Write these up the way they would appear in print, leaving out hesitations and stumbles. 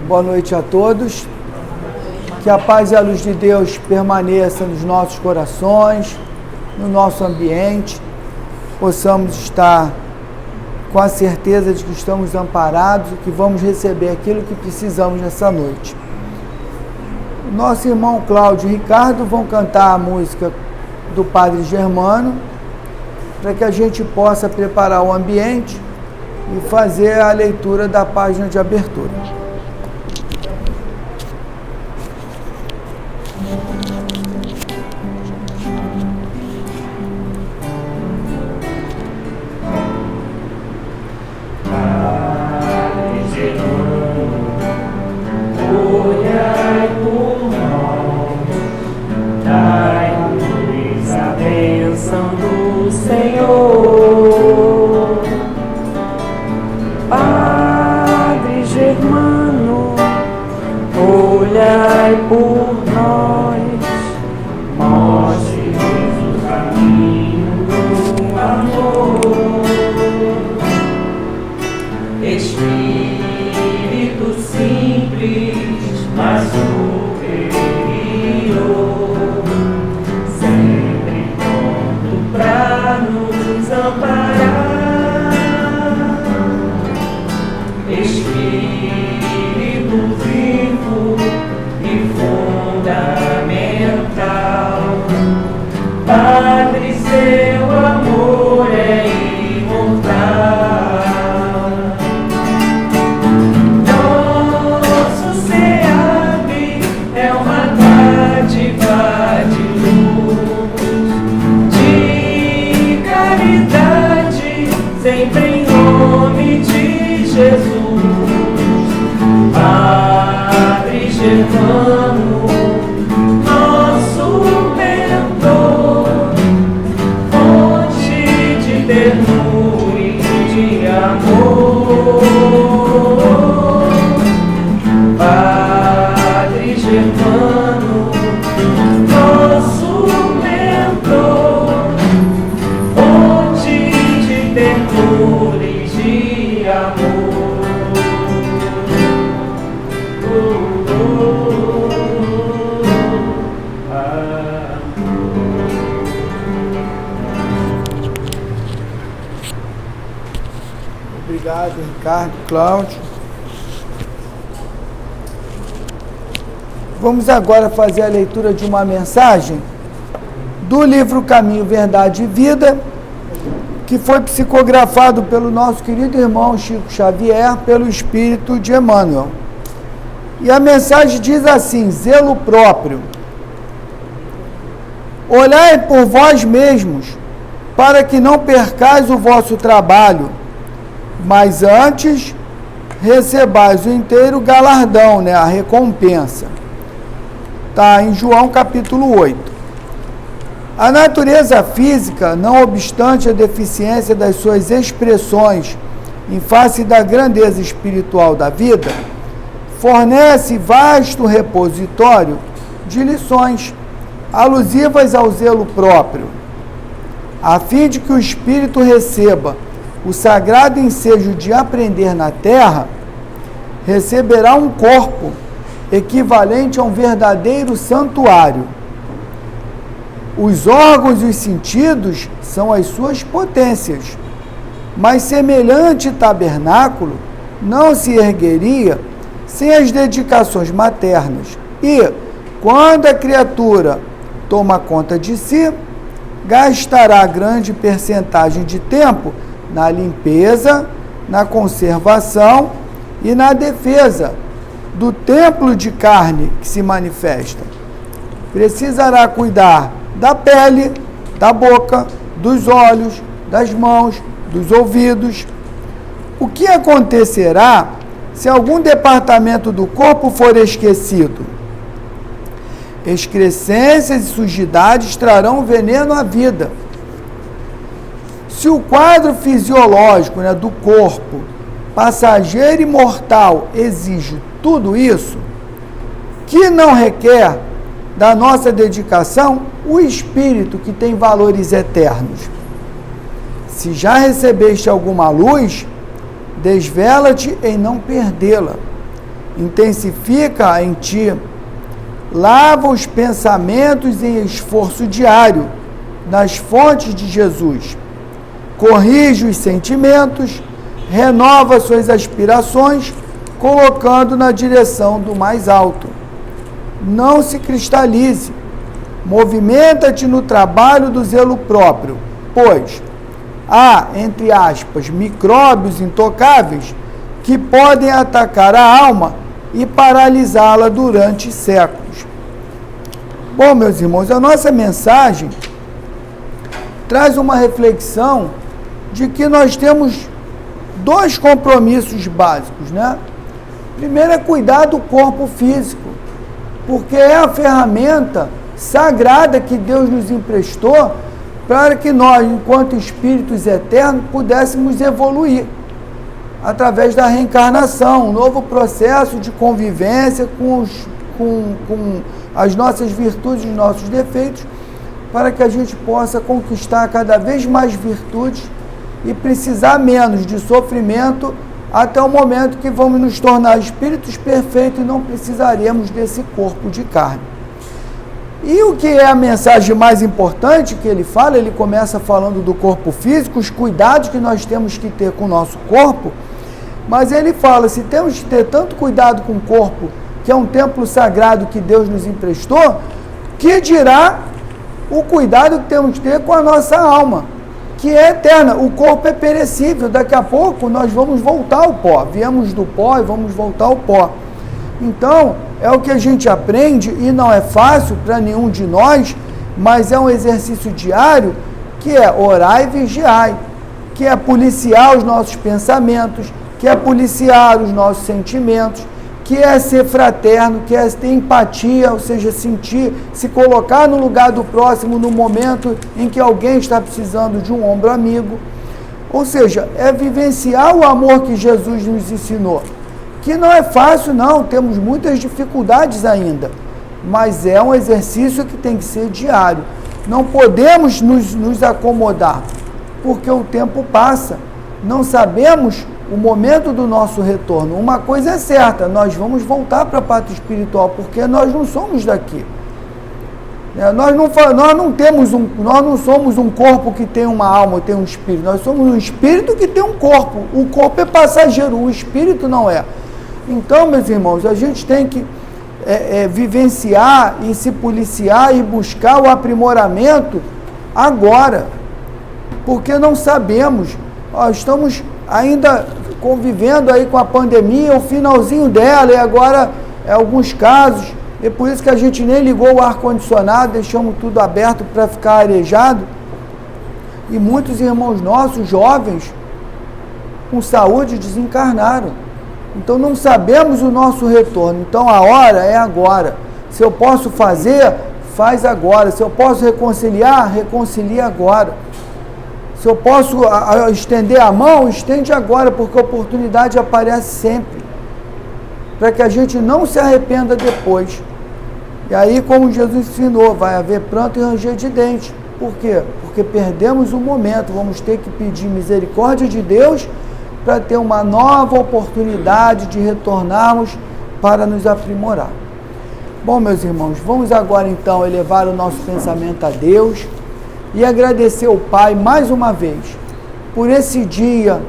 Boa noite a todos. Que a paz e a luz de Deus permaneça nos nossos corações, no nosso ambiente. Possamos estar com a certeza de que estamos amparados e que vamos receber aquilo que precisamos nessa noite. Nosso irmão Cláudio e Ricardo vão cantar a música do Padre Germano, para que a gente possa preparar o ambiente e fazer a leitura da página de abertura. Obrigado, Ricardo, Cláudio. Vamos agora fazer a leitura de uma mensagem do livro Caminho, Verdade e Vida, que foi psicografado pelo nosso querido irmão Chico Xavier, pelo Espírito de Emmanuel. E a mensagem diz assim: zelo próprio. Olhai por vós mesmos, para que não percais o vosso trabalho, mas antes recebais o inteiro galardão, a recompensa. Está em João capítulo 8. A natureza física, não obstante a deficiência das suas expressões em face da grandeza espiritual da vida, fornece vasto repositório de lições alusivas ao zelo próprio, a fim de que o espírito receba o sagrado ensejo de aprender na terra. Receberá um corpo equivalente a um verdadeiro santuário. Os órgãos e os sentidos são as suas potências, mas semelhante tabernáculo não se ergueria sem as dedicações maternas. E, quando a criatura toma conta de si, gastará grande percentagem de tempo na limpeza, na conservação e na defesa do templo de carne que se manifesta. Precisará cuidar da pele, da boca, dos olhos, das mãos, dos ouvidos. O que acontecerá se algum departamento do corpo for esquecido? Excrescências e sujidades trarão veneno à vida. Se o quadro fisiológico do corpo, passageiro e mortal, exige tudo isso, que não requer da nossa dedicação o espírito que tem valores eternos? Se já recebeste alguma luz, desvela-te em não perdê-la. intensifica em ti, lava os pensamentos em esforço diário nas fontes de Jesus, corrige os sentimentos, renova suas aspirações, colocando na direção do mais alto. Não se cristalize, movimenta-te no trabalho do zelo próprio, pois há, entre aspas, micróbios intocáveis que podem atacar a alma e paralisá-la durante séculos. Bom, meus irmãos, a nossa mensagem traz uma reflexão de que nós temos dois compromissos básicos, né? Primeiro é cuidar do corpo físico, porque é a ferramenta sagrada que Deus nos emprestou para que nós, enquanto espíritos eternos, pudéssemos evoluir através da reencarnação, um novo processo de convivência com as nossas virtudes e os nossos defeitos, para que a gente possa conquistar cada vez mais virtudes e precisar menos de sofrimento até o momento que vamos nos tornar espíritos perfeitos e não precisaremos desse corpo de carne. E o que é a mensagem mais importante que ele fala? Ele começa falando do corpo físico, os cuidados que nós temos que ter com o nosso corpo, mas ele fala, se temos que ter tanto cuidado com o corpo, que é um templo sagrado que Deus nos emprestou, que dirá o cuidado que temos que ter com a nossa alma, que é eterna. O corpo é perecível, daqui a pouco nós vamos voltar ao pó, viemos do pó e vamos voltar ao pó. Então, é o que a gente aprende e não é fácil para nenhum de nós, mas é um exercício diário, que é orar e vigiar, que é policiar os nossos pensamentos, que é policiar os nossos sentimentos, que é ser fraterno, que é ter empatia, ou seja, sentir, se colocar no lugar do próximo no momento em que alguém está precisando de um ombro amigo. Ou seja, é vivenciar o amor que Jesus nos ensinou, que não é fácil não, temos muitas dificuldades ainda, mas é um exercício que tem que ser diário. Não podemos nos acomodar, porque o tempo passa, não sabemos o momento do nosso retorno. Uma coisa é certa, nós vamos voltar para a pátria espiritual, porque nós não somos daqui. Nós não somos um corpo que tem uma alma, tem um espírito. Nós somos um espírito que tem um corpo. O corpo é passageiro, o espírito não é. Então, meus irmãos, a gente tem que vivenciar e se policiar e buscar o aprimoramento agora, porque não sabemos. Estamos ainda convivendo aí com a pandemia, o finalzinho dela, e agora alguns casos, é por isso que a gente nem ligou o ar-condicionado, deixamos tudo aberto para ficar arejado, e muitos irmãos nossos, jovens, com saúde, desencarnaram. Então não sabemos o nosso retorno, então a hora é agora. Se eu posso fazer, faz agora. Se eu posso reconciliar, reconcilia agora. Se eu posso estender a mão, estende agora, porque a oportunidade aparece sempre, para que a gente não se arrependa depois. E aí, como Jesus ensinou, vai haver pranto e ranger de dentes. Por quê? Porque perdemos o momento, vamos ter que pedir misericórdia de Deus para ter uma nova oportunidade de retornarmos para nos aprimorar. Bom, meus irmãos, vamos agora então elevar o nosso pensamento a Deus e agradecer ao Pai mais uma vez por esse dia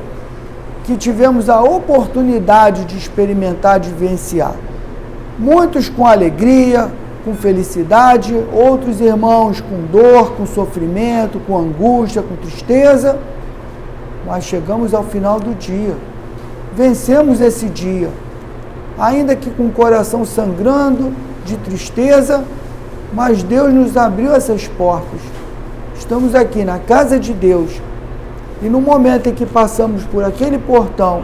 que tivemos a oportunidade de experimentar, de vivenciar. Muitos com alegria, com felicidade, outros irmãos com dor, com sofrimento, com angústia, com tristeza, mas chegamos ao final do dia, vencemos esse dia, ainda que com o coração sangrando de tristeza, mas Deus nos abriu essas portas. Estamos aqui na casa de Deus e no momento em que passamos por aquele portão,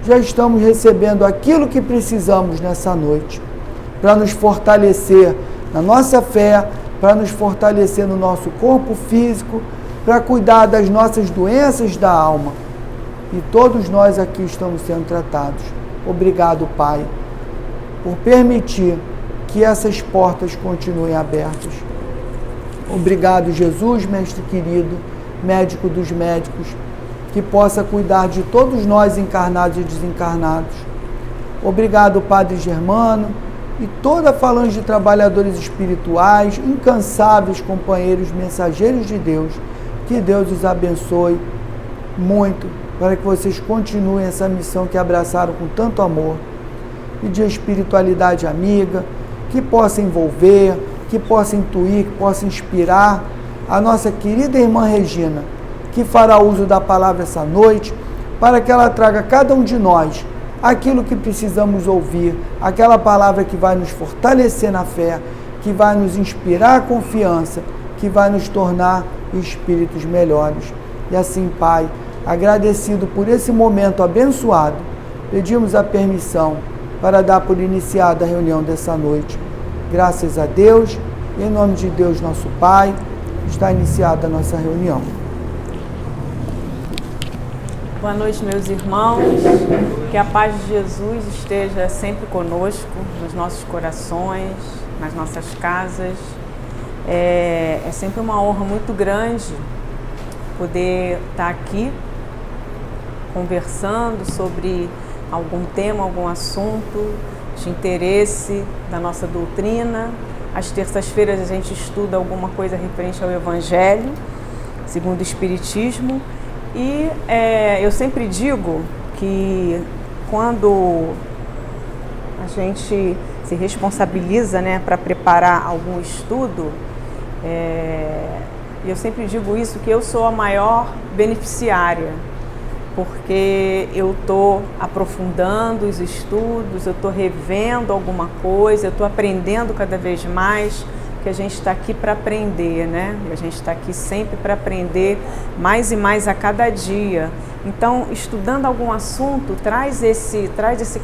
já estamos recebendo aquilo que precisamos nessa noite, para nos fortalecer na nossa fé, para nos fortalecer no nosso corpo físico, para cuidar das nossas doenças da alma. E todos nós aqui estamos sendo tratados. Obrigado, Pai, por permitir que essas portas continuem abertas. Obrigado, Jesus, Mestre querido, médico dos médicos, que possa cuidar de todos nós encarnados e desencarnados. Obrigado, Padre Germano, e toda a falange de trabalhadores espirituais, incansáveis companheiros mensageiros de Deus. Que Deus os abençoe muito, para que vocês continuem essa missão que abraçaram com tanto amor e de espiritualidade amiga, que possa envolver, que possa intuir, que possa inspirar a nossa querida irmã Regina, que fará uso da palavra essa noite, para que ela traga a cada um de nós aquilo que precisamos ouvir, aquela palavra que vai nos fortalecer na fé, que vai nos inspirar a confiança, que vai nos tornar espíritos melhores. E assim, Pai, agradecido por esse momento abençoado, pedimos a permissão para dar por iniciada a reunião dessa noite. Graças a Deus, em nome de Deus nosso Pai, está iniciada a nossa reunião. Boa noite, meus irmãos. Que a paz de Jesus esteja sempre conosco, nos nossos corações, nas nossas casas. É sempre uma honra muito grande poder estar aqui conversando sobre algum tema, algum assunto de interesse da nossa doutrina. Às terças-feiras a gente estuda alguma coisa referente ao Evangelho, segundo o Espiritismo. E eu sempre digo que quando a gente se responsabiliza, né, para preparar algum estudo, eu sempre digo isso, que eu sou a maior beneficiária, porque eu estou aprofundando os estudos, eu estou revendo alguma coisa, eu estou aprendendo cada vez mais, que a gente está aqui para aprender, né? A gente está aqui sempre para aprender mais e mais a cada dia. Então, estudando algum assunto, traz esse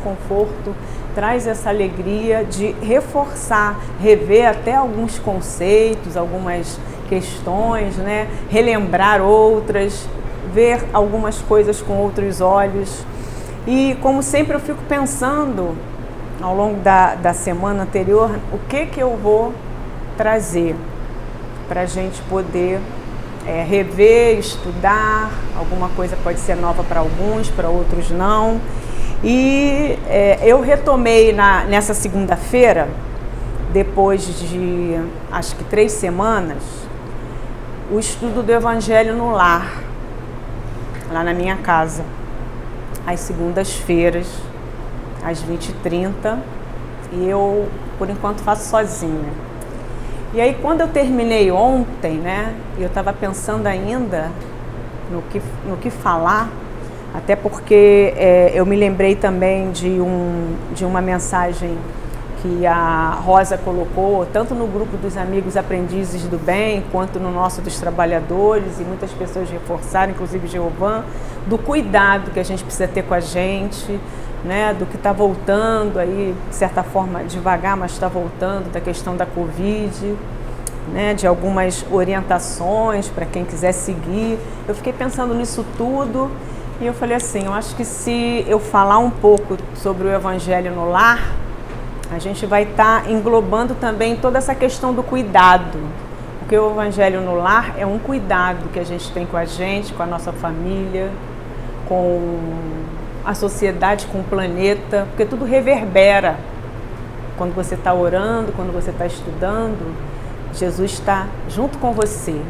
conforto, traz essa alegria de reforçar, rever até alguns conceitos, algumas questões, né? Relembrar outras, ver algumas coisas com outros olhos. E, como sempre, eu fico pensando, ao longo da semana anterior, o que eu vou trazer para a gente poder rever, estudar. Alguma coisa pode ser nova para alguns, para outros não. E eu retomei nessa segunda-feira, depois de acho que 3 semanas, o estudo do Evangelho no Lar, lá na minha casa, às segundas-feiras, às 20h30, e eu, por enquanto, faço sozinha. E aí, quando eu terminei ontem, né, eu estava pensando ainda no que falar, até porque eu me lembrei também de uma mensagem que a Rosa colocou, tanto no grupo dos amigos aprendizes do bem, quanto no nosso dos trabalhadores, e muitas pessoas reforçaram, inclusive Jeovã, do cuidado que a gente precisa ter com a gente, né, do que está voltando aí, de certa forma devagar, mas está voltando, da questão da Covid, né, de algumas orientações para quem quiser seguir. Eu fiquei pensando nisso tudo e eu falei assim, eu acho que se eu falar um pouco sobre o Evangelho no Lar, a gente vai estar englobando também toda essa questão do cuidado, porque o Evangelho no Lar é um cuidado que a gente tem com a gente, com a nossa família, com a sociedade, com o planeta, porque tudo reverbera. Quando você está orando, quando você está estudando, Jesus está junto com você,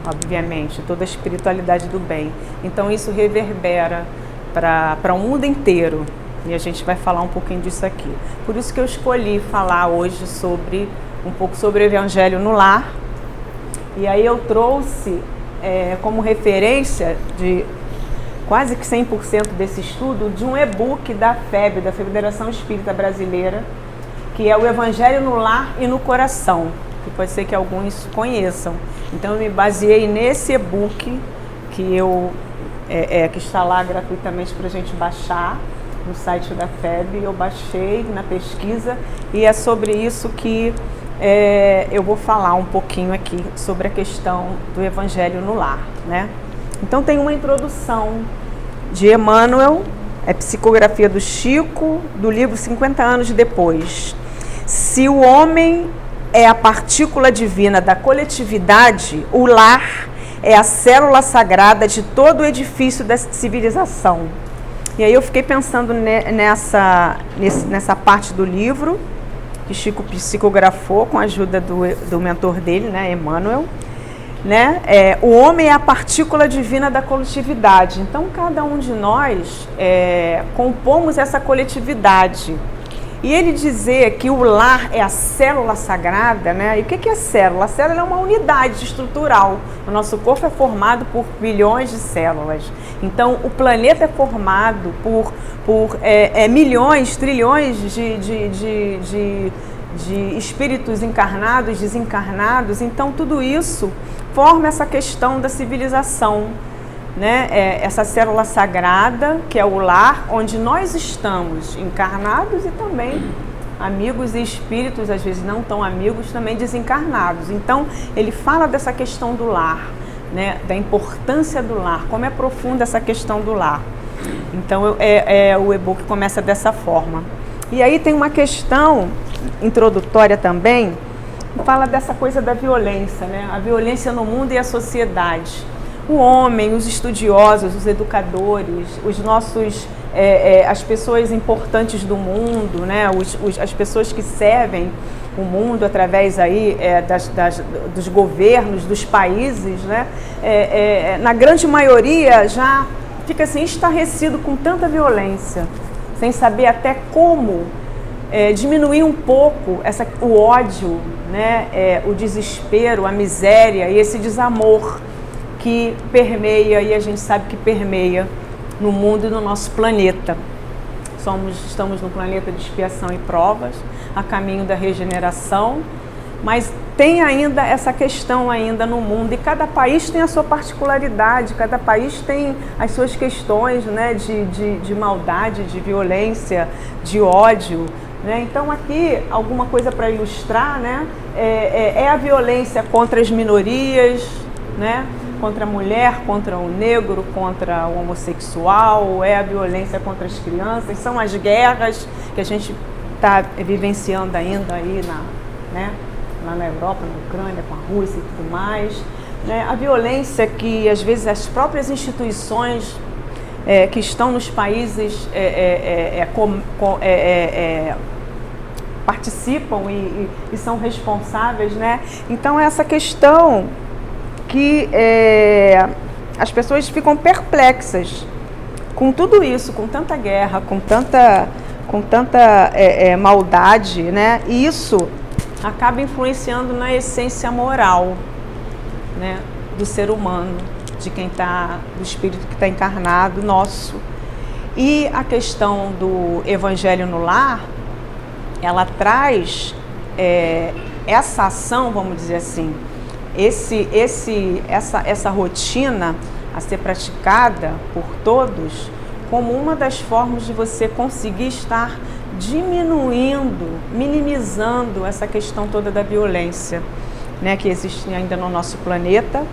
obviamente, toda a espiritualidade do bem. Então isso reverbera para o mundo inteiro, e a gente vai falar um pouquinho disso aqui. Por isso que eu escolhi falar hoje um pouco sobre o Evangelho no Lar, e aí eu trouxe como referência de quase que 100% desse estudo, de um e-book da FEB, da Federação Espírita Brasileira, que é o Evangelho no Lar e no Coração, que pode ser que alguns conheçam. Então eu me baseei nesse e-book que está lá gratuitamente para a gente baixar no site da FEB. Eu baixei na pesquisa e é sobre isso que eu vou falar um pouquinho aqui, sobre a questão do Evangelho no Lar, né? Então tem uma introdução de Emmanuel, psicografia do Chico, do livro 50 anos depois. Se o homem é a partícula divina da coletividade, o lar é a célula sagrada de todo o edifício da civilização. E aí eu fiquei pensando nessa parte do livro, que Chico psicografou com a ajuda do mentor dele, né, Emmanuel. Né? O homem é a partícula divina da coletividade. Então, cada um de nós compomos essa coletividade. E ele dizer que o lar é a célula sagrada, né? E o que é célula? A célula é uma unidade estrutural. O nosso corpo é formado por bilhões de células. Então, o planeta é formado por milhões, trilhões de espíritos encarnados, desencarnados. Então, tudo isso forma essa questão da civilização, né? Essa célula sagrada, que é o lar, onde nós estamos encarnados e também amigos e espíritos, às vezes não tão amigos, também desencarnados. Então, ele fala dessa questão do lar, né? Da importância do lar, como é profunda essa questão do lar. Então, o e-book começa dessa forma. E aí tem uma questão introdutória também, que fala dessa coisa da violência, né? A violência no mundo e a sociedade. O homem, os estudiosos, os educadores, os nossos, as pessoas importantes do mundo, né? As pessoas que servem o mundo através aí, dos governos, dos países, né? Na grande maioria já fica assim estarrecido com tanta violência, sem saber até como diminuir um pouco o ódio, né? O desespero, a miséria e esse desamor que permeia, e a gente sabe que permeia no mundo e no nosso planeta. Estamos num planeta de expiação e provas, a caminho da regeneração, mas tem ainda essa questão ainda no mundo, e cada país tem a sua particularidade, cada país tem as suas questões, né, de maldade, de violência, de ódio, né? Então aqui, alguma coisa para ilustrar, né, é a violência contra as minorias, né? Contra a mulher, contra o negro, contra o homossexual, é a violência contra as crianças, são as guerras que a gente está vivenciando ainda aí lá na Europa, na Ucrânia, com a Rússia e tudo mais, né? A violência que às vezes as próprias instituições que estão nos países participam e são responsáveis, né? Então essa questão que as pessoas ficam perplexas com tudo isso, com tanta guerra, com tanta maldade, né? E isso acaba influenciando na essência moral, né, do ser humano, do espírito que está encarnado, nosso. E a questão do Evangelho no Lar, ela traz essa ação, vamos dizer assim, essa rotina a ser praticada por todos como uma das formas de você conseguir estar diminuindo, minimizando essa questão toda da violência, né, que existe ainda no nosso planeta,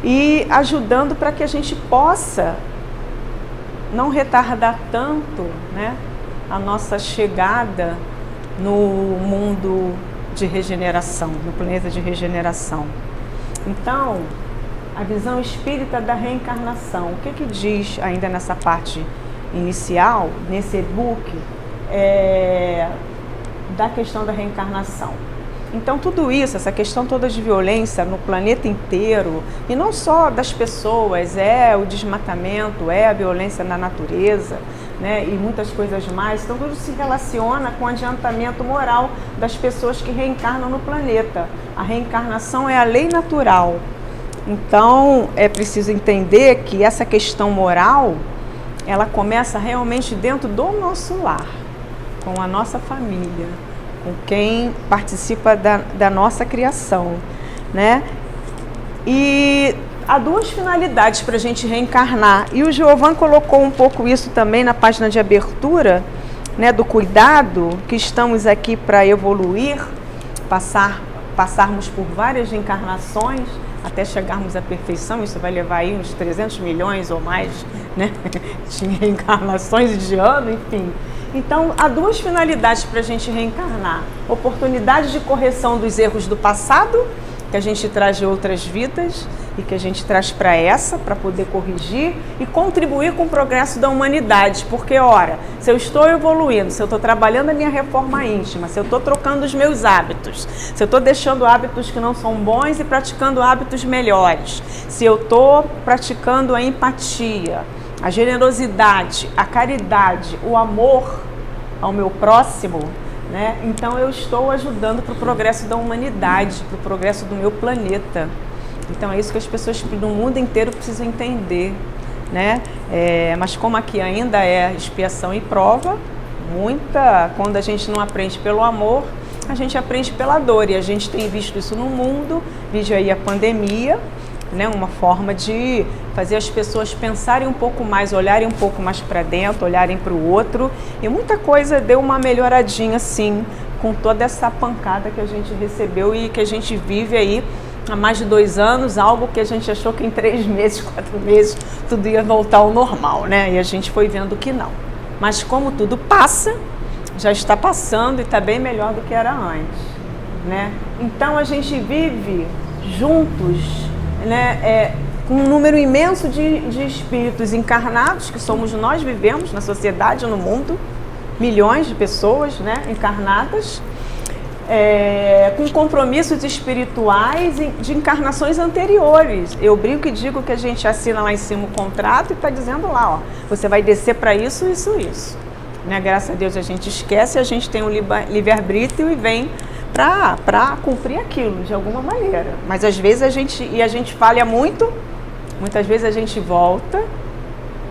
e ajudando para que a gente possa não retardar tanto, né, a nossa chegada no mundo de regeneração, no planeta de regeneração. Então, a visão espírita da reencarnação, o que diz ainda nessa parte inicial, nesse e-book, da questão da reencarnação? Então, tudo isso, essa questão toda de violência no planeta inteiro, e não só das pessoas, o desmatamento, a violência na natureza, né, e muitas coisas mais. Então, tudo se relaciona com o adiantamento moral das pessoas que reencarnam no planeta. A reencarnação é a lei natural. Então, é preciso entender que essa questão moral, ela começa realmente dentro do nosso lar, com a nossa família, com quem participa da nossa criação, né? E há duas finalidades para a gente reencarnar, e o Giovan colocou um pouco isso também na página de abertura, né, do cuidado, que estamos aqui para evoluir, passarmos por várias reencarnações até chegarmos à perfeição. Isso vai levar aí uns 300 milhões ou mais, né, de reencarnações e de ano, enfim. Então, há duas finalidades para a gente reencarnar: oportunidade de correção dos erros do passado, que a gente traz de outras vidas, e que a gente traz para poder corrigir e contribuir com o progresso da humanidade. Porque, ora, se eu estou evoluindo, se eu estou trabalhando a minha reforma íntima, se eu estou trocando os meus hábitos, se eu estou deixando hábitos que não são bons e praticando hábitos melhores, se eu estou praticando a empatia, a generosidade, a caridade, o amor ao meu próximo, né? Então eu estou ajudando para o progresso da humanidade, para o progresso do meu planeta. Então é isso que as pessoas no mundo inteiro precisam entender, né? Mas como aqui ainda é expiação e prova, quando a gente não aprende pelo amor, a gente aprende pela dor. E a gente tem visto isso no mundo, vídeo aí a pandemia, né? Uma forma de fazer as pessoas pensarem um pouco mais, olharem um pouco mais para dentro, olharem para o outro. E muita coisa deu uma melhoradinha, sim, com toda essa pancada que a gente recebeu e que a gente vive aí há mais de 2 anos, algo que a gente achou que em 3 meses, 4 meses, tudo ia voltar ao normal, né? E a gente foi vendo que não. Mas como tudo passa, já está passando e está bem melhor do que era antes, né? Então a gente vive juntos, né? Com um número imenso de espíritos encarnados, que somos nós, vivemos na sociedade, no mundo, milhões de pessoas, né, encarnadas, com compromissos espirituais de encarnações anteriores. Eu brinco e digo que a gente assina lá em cima o contrato e está dizendo lá, ó, você vai descer para isso, isso, isso. Né? Graças a Deus a gente esquece, a gente tem um livre-arbítrio e vem para cumprir aquilo de alguma maneira. Mas às vezes a gente falha muito, muitas vezes a gente volta,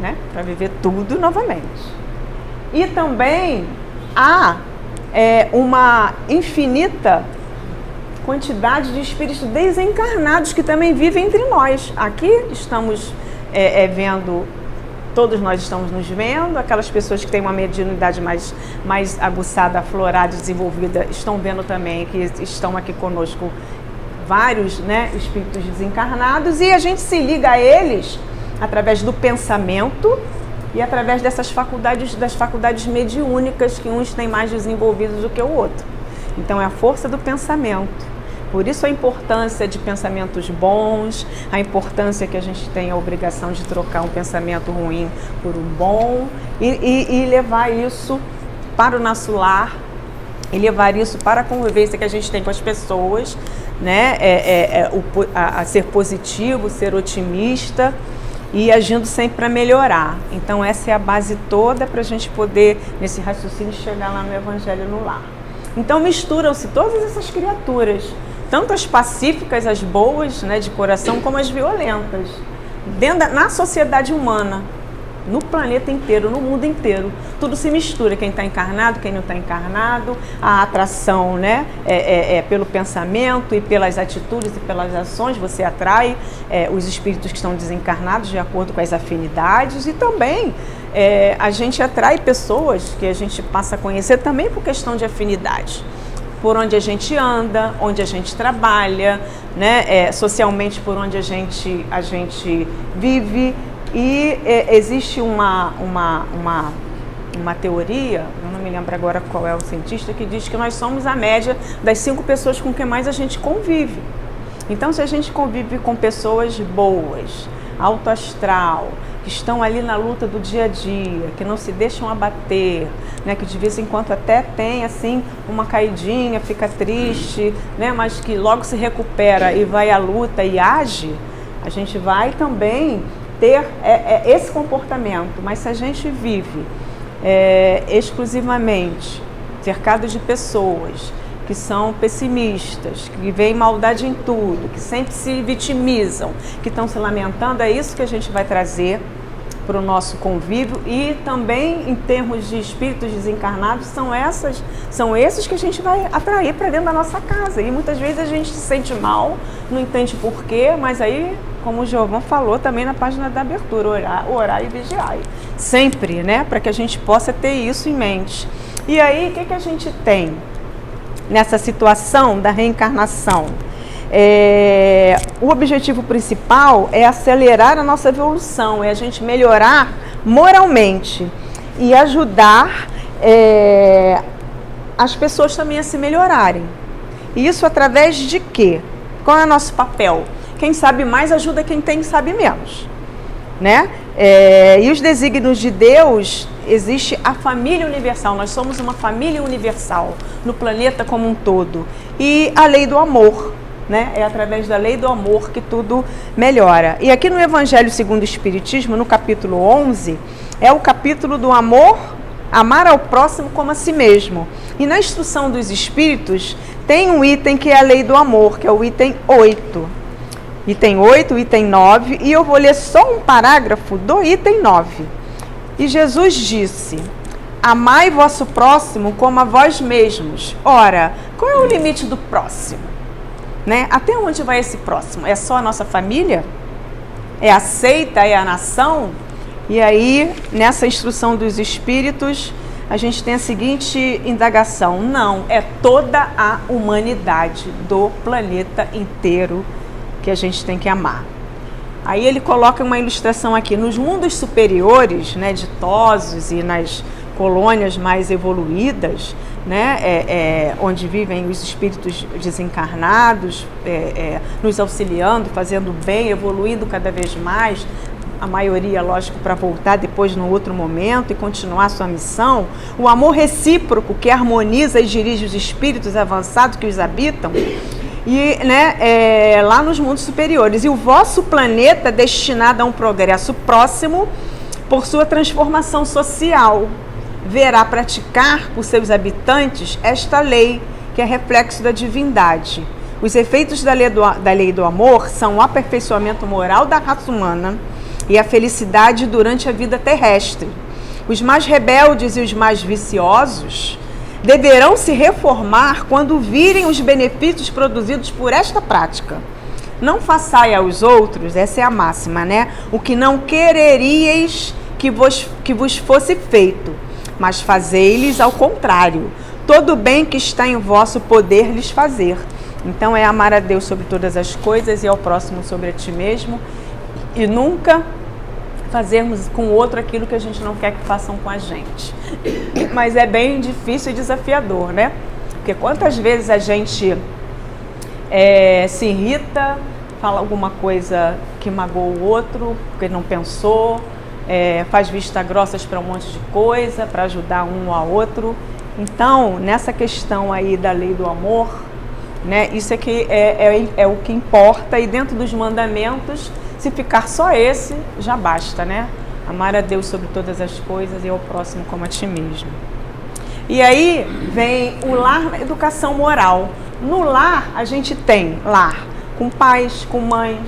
né, para viver tudo novamente. E também há uma infinita quantidade de espíritos desencarnados que também vivem entre nós. Aqui estamos vendo, todos nós estamos nos vendo, aquelas pessoas que têm uma mediunidade mais aguçada, aflorada, desenvolvida, estão vendo também que estão aqui conosco vários, né, espíritos desencarnados, e a gente se liga a eles através do pensamento e através das faculdades mediúnicas, que uns têm mais desenvolvidos do que o outro. Então é a força do pensamento. Por isso a importância de pensamentos bons, a importância que a gente tem a obrigação de trocar um pensamento ruim por um bom e levar isso para o nosso lar, e levar isso para a convivência que a gente tem com as pessoas, né? A ser positivo, ser otimista e agindo sempre para melhorar. Então essa é a base toda para a gente poder, nesse raciocínio, chegar lá no Evangelho no lar. Então misturam-se todas essas criaturas, tanto as pacíficas, as boas, né, de coração, como as violentas, na sociedade humana, no planeta inteiro, no mundo inteiro. Tudo se mistura, quem está encarnado, quem não está encarnado, a atração, né, pelo pensamento e pelas atitudes e pelas ações, você atrai os espíritos que estão desencarnados de acordo com as afinidades, e também a gente atrai pessoas que a gente passa a conhecer também por questão de afinidade, por onde a gente anda, onde a gente trabalha, né, socialmente por onde a gente vive. E existe uma teoria, eu não me lembro agora qual é o cientista, que diz que nós somos a média das 5 pessoas com quem mais a gente convive. Então, se a gente convive com pessoas boas, alto astral, que estão ali na luta do dia a dia, que não se deixam abater, né, que de vez em quando até tem assim uma caidinha, fica triste, né, mas que logo se recupera e vai à luta e age, a gente vai também ter esse comportamento. Mas se a gente vive exclusivamente cercado de pessoas que são pessimistas, que veem maldade em tudo, que sempre se vitimizam, que estão se lamentando, é isso que a gente vai trazer para o nosso convívio. E também em termos de espíritos desencarnados, são esses que a gente vai atrair para dentro da nossa casa. E muitas vezes a gente se sente mal, não entende porquê, mas aí, como o Giovanni falou também na página da abertura, orar e vigiar. Sempre, né? Para que a gente possa ter isso em mente. E aí, o que a gente tem nessa situação da reencarnação? O objetivo principal é acelerar a nossa evolução, é a gente melhorar moralmente e ajudar as pessoas também a se melhorarem. E isso através de quê? Qual é o nosso papel? O quem sabe mais ajuda quem tem sabe menos, né? E os desígnios de Deus, existe a família universal, nós somos uma família universal no planeta como um todo. E a lei do amor, né? É através da lei do amor que tudo melhora. E aqui no Evangelho segundo o Espiritismo, no capítulo 11, é o capítulo do amor, amar ao próximo como a si mesmo. E na instrução dos Espíritos, tem um item que é a lei do amor, que é o item 8. Item 8, item 9, e eu vou ler só um parágrafo do item 9. E Jesus disse: amai vosso próximo como a vós mesmos. Ora, qual é o limite do próximo? Né? Até onde vai esse próximo? É só a nossa família? É a seita? É a nação? E aí, nessa instrução dos Espíritos, a gente tem a seguinte indagação: não, é toda a humanidade do planeta inteiro que a gente tem que amar. Aí ele coloca uma ilustração aqui: nos mundos superiores, né, ditosos, e nas colônias mais evoluídas, né, onde vivem os espíritos desencarnados, nos auxiliando, fazendo bem, evoluindo cada vez mais, a maioria, lógico, para voltar depois no outro momento e continuar sua missão, o amor recíproco que harmoniza e dirige os espíritos avançados que os habitam, e, né, lá nos mundos superiores. E o vosso planeta é destinado a um progresso próximo por sua transformação social. Verá praticar por seus habitantes esta lei, que é reflexo da divindade. Os efeitos da lei do amor são o aperfeiçoamento moral da raça humana e a felicidade durante a vida terrestre. Os mais rebeldes e os mais viciosos deverão se reformar quando virem os benefícios produzidos por esta prática. Não façai aos outros, essa é a máxima, né? O que não quereríeis que vos fosse feito, mas fazei-lhes ao contrário. Todo o bem que está em vosso poder lhes fazer. Então é amar a Deus sobre todas as coisas e ao próximo sobre a ti mesmo, e nunca fazermos com o outro aquilo que a gente não quer que façam com a gente. Mas é bem difícil e desafiador, né? Porque quantas vezes a gente se irrita, fala alguma coisa que magoa o outro, porque não pensou, faz vista grossas para um monte de coisa, para ajudar um ao outro. Então, nessa questão aí da lei do amor, né, isso aqui é o que importa, e dentro dos mandamentos, se ficar só esse, já basta, né? Amar a Deus sobre todas as coisas e ao próximo como a ti mesmo. E aí vem o lar na educação moral. No lar, a gente tem lar com pais, com mães,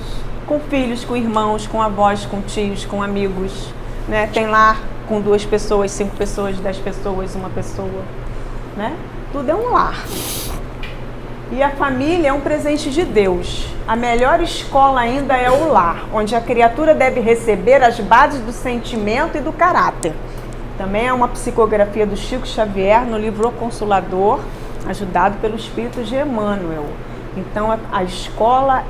com filhos, com irmãos, com avós, com tios, com amigos, né? Tem lar com 2 pessoas, 5 pessoas, 10 pessoas, 1 pessoa, né? Tudo é um lar. E a família é um presente de Deus. A melhor escola ainda é o lar, onde a criatura deve receber as bases do sentimento e do caráter. Também é uma psicografia do Chico Xavier no livro O Consolador, ajudado pelo Espírito de Emmanuel. Então a escola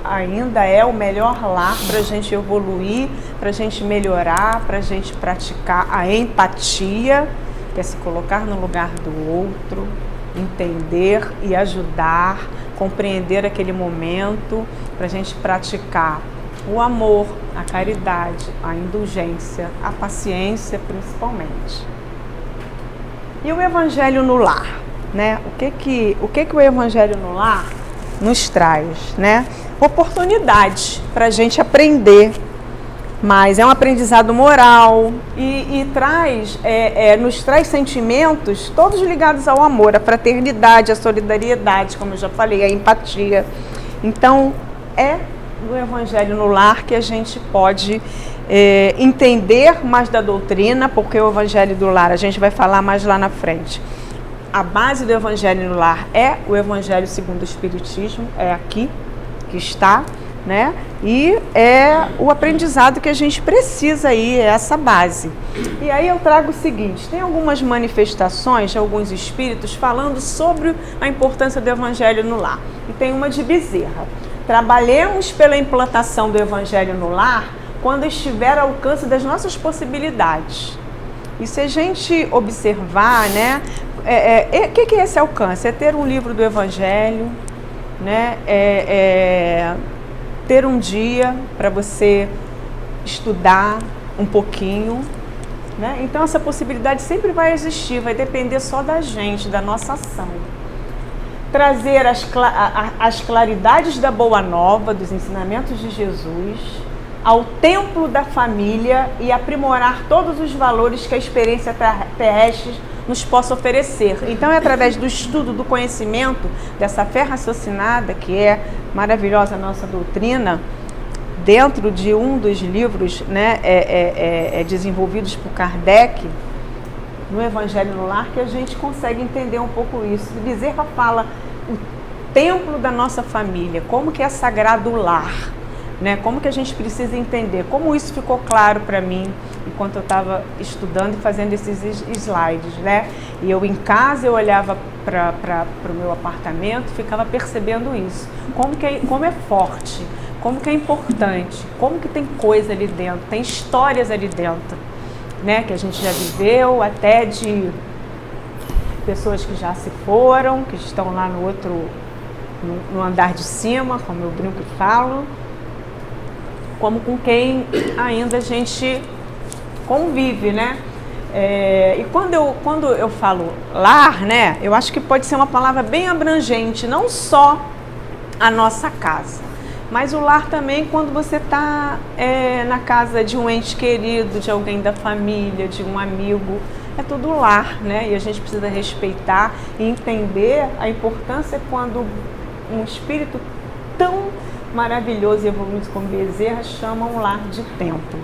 ainda é o melhor lar para a gente evoluir, para a gente melhorar, para a gente praticar a empatia, que é se colocar no lugar do outro, entender e ajudar, compreender aquele momento, para a gente praticar o amor, a caridade, a indulgência, a paciência principalmente. E o Evangelho no lar, né? O que o Evangelho no lar nos traz, né? Oportunidade para a gente aprender, mas é um aprendizado moral e nos traz sentimentos todos ligados ao amor, à fraternidade, à solidariedade, como eu já falei, à empatia. Então, é do Evangelho no lar que a gente pode entender mais da doutrina, porque o Evangelho do lar a gente vai falar mais lá na frente. A base do Evangelho no lar é o Evangelho segundo o Espiritismo, é aqui que está, né? E é o aprendizado que a gente precisa aí, é essa base. E aí eu trago o seguinte: tem algumas manifestações de alguns espíritos falando sobre a importância do Evangelho no lar. E tem uma de Bezerra: trabalhemos pela implantação do Evangelho no lar quando estiver ao alcance das nossas possibilidades. E se a gente observar, né, que é esse alcance? É ter um livro do Evangelho, né, ter um dia para você estudar um pouquinho, né? Então essa possibilidade sempre vai existir, vai depender só da gente, da nossa ação. Trazer as claridades da Boa Nova, dos ensinamentos de Jesus, ao templo da família e aprimorar todos os valores que a experiência terrestre nos possa oferecer. Então é através do estudo, do conhecimento, dessa fé raciocinada, que é maravilhosa a nossa doutrina, dentro de um dos livros, né, desenvolvidos por Kardec, no Evangelho no Lar, que a gente consegue entender um pouco isso. Bezerra fala o templo da nossa família, como que é sagrado o lar, né? Como que a gente precisa entender, como isso ficou claro para mim enquanto eu estava estudando e fazendo esses slides, né? E eu em casa, eu olhava para o meu apartamento, ficava percebendo isso, como é forte, como que é importante, como que tem coisa ali dentro, tem histórias ali dentro, né, que a gente já viveu, até de pessoas que já se foram, que estão lá no andar de cima, como eu brinco e falo, como com quem ainda a gente convive, né? E quando eu falo lar, né, eu acho que pode ser uma palavra bem abrangente, não só a nossa casa, mas o lar também quando você está na casa de um ente querido, de alguém da família, de um amigo, é tudo lar, né? E a gente precisa respeitar e entender a importância quando um espírito tão maravilhoso e evoluído como Bezerra chama um lar de templo.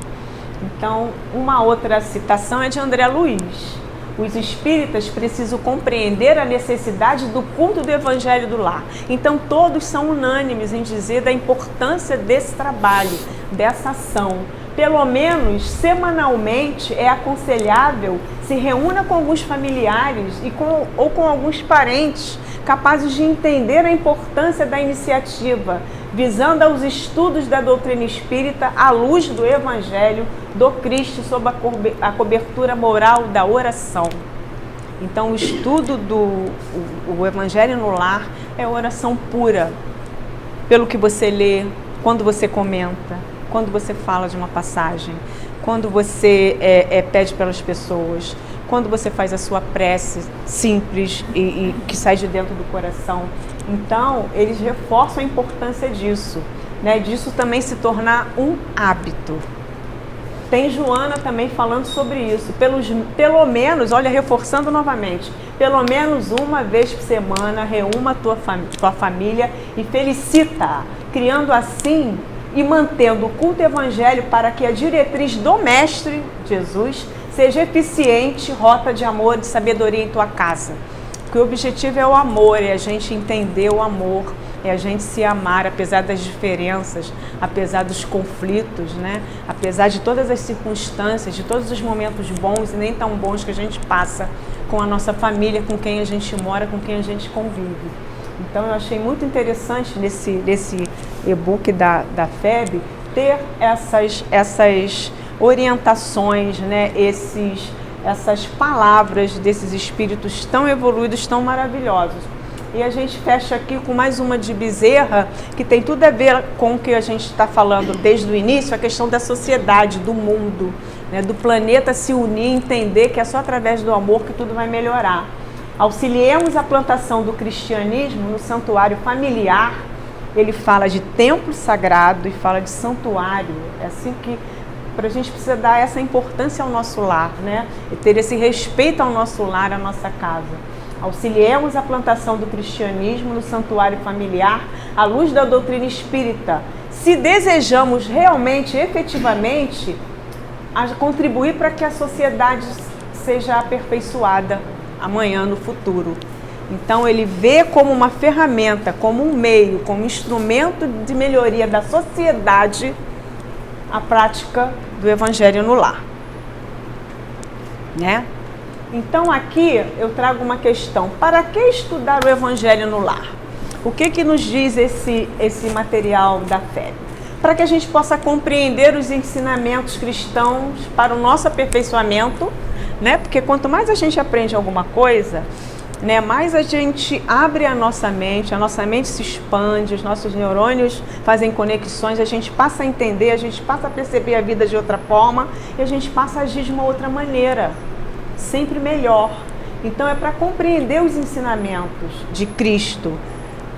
Então, uma outra citação é de André Luiz. Os espíritas precisam compreender a necessidade do culto do Evangelho do Lar. Então, todos são unânimes em dizer da importância desse trabalho, dessa ação. Pelo menos, semanalmente, é aconselhável se reúna com alguns familiares ou com alguns parentes capazes de entender a importância da iniciativa, visando aos estudos da doutrina espírita à luz do Evangelho do Cristo sob a cobertura moral da oração. Então, o estudo do Evangelho no Lar é oração pura, pelo que você lê, quando você comenta, quando você fala de uma passagem, quando você pede pelas pessoas, quando você faz a sua prece simples e que sai de dentro do coração. Então, eles reforçam a importância disso, né? Disso também se tornar um hábito. Tem Joana também falando sobre isso. Pelo menos, olha, reforçando novamente, pelo menos uma vez por semana, reúna a tua família e felicita-a, criando assim e mantendo o culto evangelho para que a diretriz do Mestre Jesus seja eficiente, rota de amor e de sabedoria em tua casa. Porque o objetivo é o amor, é a gente entender o amor, é a gente se amar, apesar das diferenças, apesar dos conflitos, né? Apesar de todas as circunstâncias, de todos os momentos bons e nem tão bons que a gente passa com a nossa família, com quem a gente mora, com quem a gente convive. Então eu achei muito interessante nesse e-book da FEB ter essas orientações, né? Essas palavras desses espíritos tão evoluídos, tão maravilhosos. E a gente fecha aqui com mais uma de Bezerra, que tem tudo a ver com o que a gente está falando desde o início, a questão da sociedade, do mundo, né, do planeta se unir, entender que é só através do amor que tudo vai melhorar. Auxiliemos a plantação do cristianismo no santuário familiar. Ele fala de templo sagrado e fala de santuário. É assim que a gente precisa dar essa importância ao nosso lar, né? E ter esse respeito ao nosso lar, à nossa casa. Auxiliemos a plantação do cristianismo no santuário familiar à luz da doutrina espírita. Se desejamos realmente, efetivamente, contribuir para que a sociedade seja aperfeiçoada amanhã, no futuro. Então ele vê como uma ferramenta, como um meio, como um instrumento de melhoria da sociedade a prática do Evangelho no lar, né? Então aqui eu trago uma questão: para que estudar o Evangelho no lar? O que nos diz esse material da FEB? Para que a gente possa compreender os ensinamentos cristãos para o nosso aperfeiçoamento, né? Porque quanto mais a gente aprende alguma coisa, né, mais a gente abre a nossa mente se expande, os nossos neurônios fazem conexões, a gente passa a entender, a gente passa a perceber a vida de outra forma e a gente passa a agir de uma outra maneira, sempre melhor. Então é para compreender os ensinamentos de Cristo.